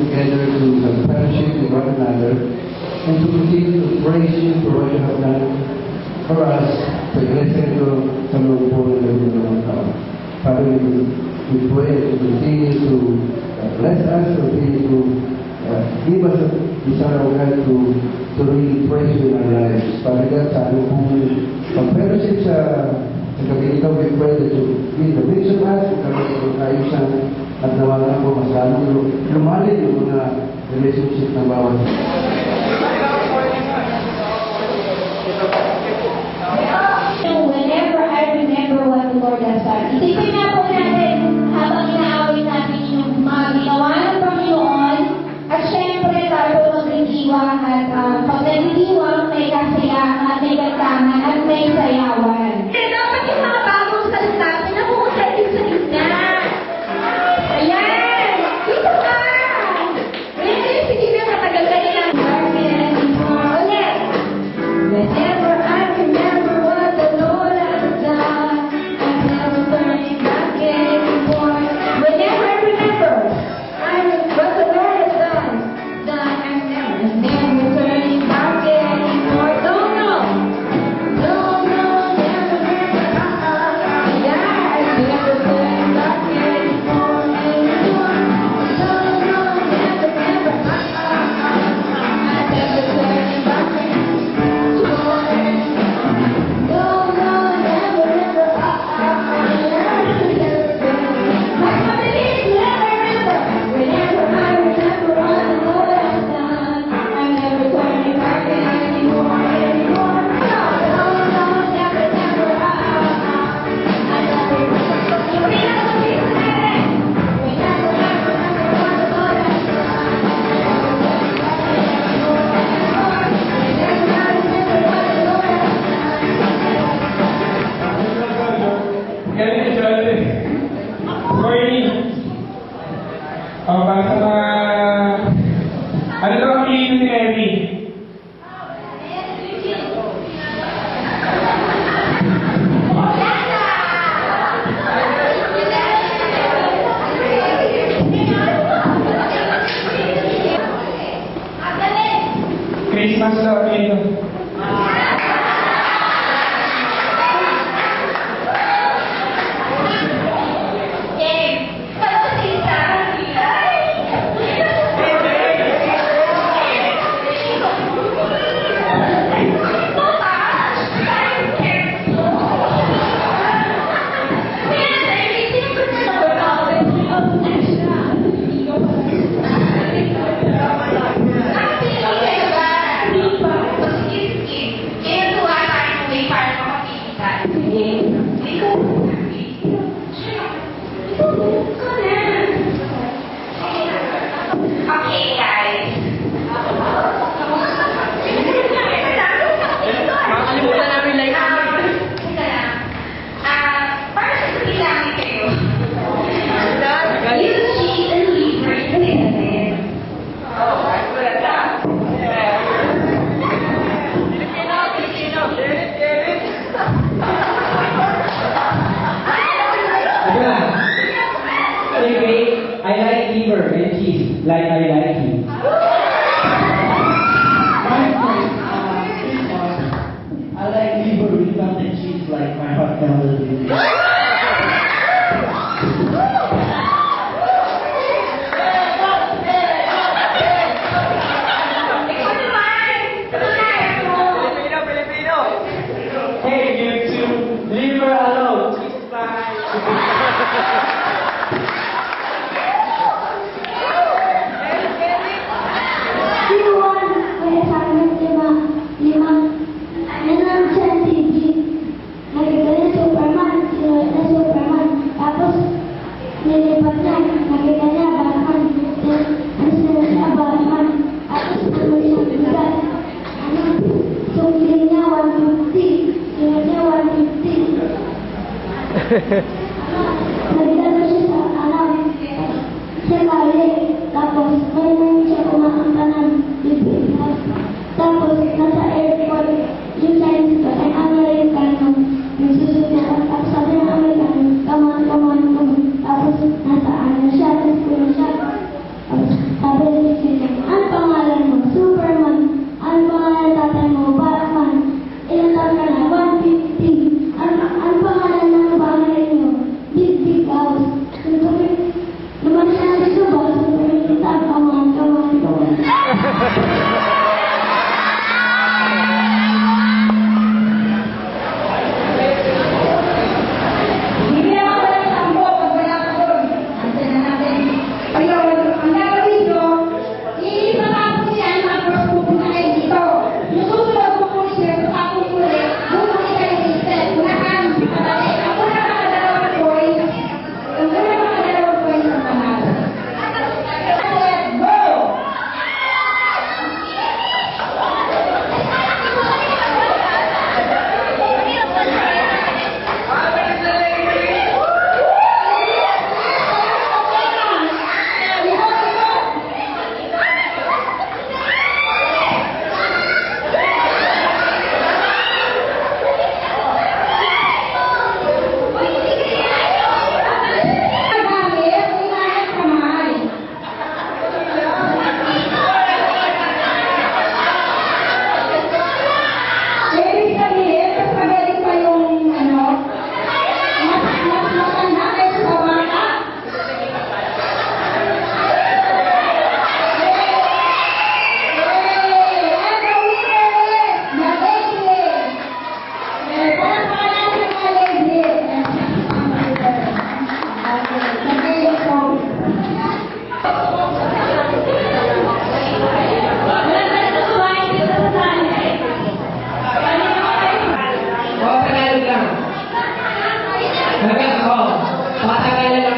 together to have fellowship with one another and to continue to praise you for what you have done for us sa iglesia ito sa loob po ng mga tao. Father, we pray to continue to bless us, continue to give us a desire of God to really praise you in our lives. Father God, sa aming pong pag-fellowship sa gabi ito, we pray that you be the midst of us, kami ito kaayusan at nawalan po mas lalong lumalim yung mga relationship ng bawat. Whenever I remember what the Lord has done, isipin na po natin habang inaawit natin yung mga ginawa ng Panginoon at syempre tayo magdidiwang at pag nagdidiwang may kasiyahan at may kantahan at may sayawan. Kaya dapat yung mga bagong salita, pinapukusan din sa gitna. Ayan! Dito ka! Ayan, sige na matagal ka nila. Ulit! Whenever I remember what the Lord has done, I'm never turning back anymore. Whenever I remember what the Lord has done, I'm never turning back anymore. No, never. Yeah, I'm never turning back anymore. No, never. I'm never turning back anymore. Galing siya ulit. Rory. Para sa mga... Ano daw ang piliin ni Mary? Christmas daw ang piliin. Okay, guys. Makakalimutan namin like Para sa sabihin kayo. Yung cheese and liver natin. Anyway, I like liver and cheese, like I like you. I like liver with and cheese, like my hot melody. Hey, you two, leave her alone. She's fine. Nilipat niya, nakita niya, balakan. Tapos niya, balakan. Tapos ano siya, bigat. Sumili niya, 150. Sumili niya, 150. Nagdala siya sa alam. Siya kaya. Tapos, ngayon siya kumakanta ng Pilipinas. Tapos, nasa airport, yung Chinese pa, ay Amerikano. Nagsusunod na, tapos sabi ng Amerikano, come on. Tapos, nasa ano siya, tapos siya. Tapos, sabi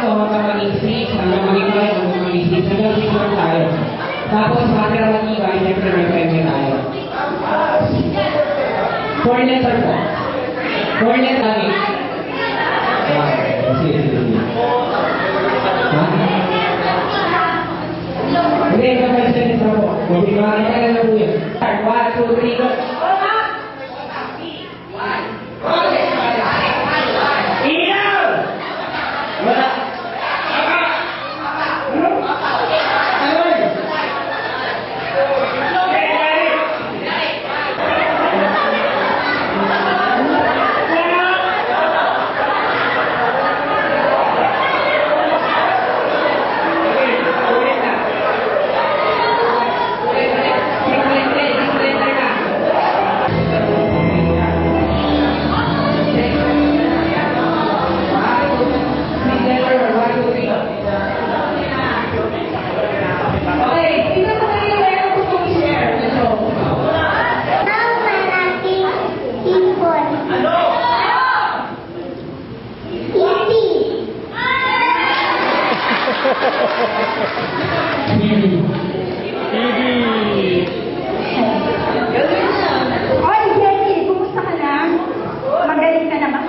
tayo hanggang maging 6, hanggang maging 5, hanggang maging 6, hanggang 6 lang tayo. Tapos matira mag-iba, siyempre may premyo tayo. 4 letter po. 4 letter lagi. Sige, sige, sige. Ha? Hindi, kapag sa po. Kung di ba, kaya na po yun. 1, 2, 3, go. Ilaw! Wala. Okay, tingnan mo kayo meron ko pong share nito. Ang malaking ibon. Oy, Jenny, kumusta ka na? Magaling ka na ba?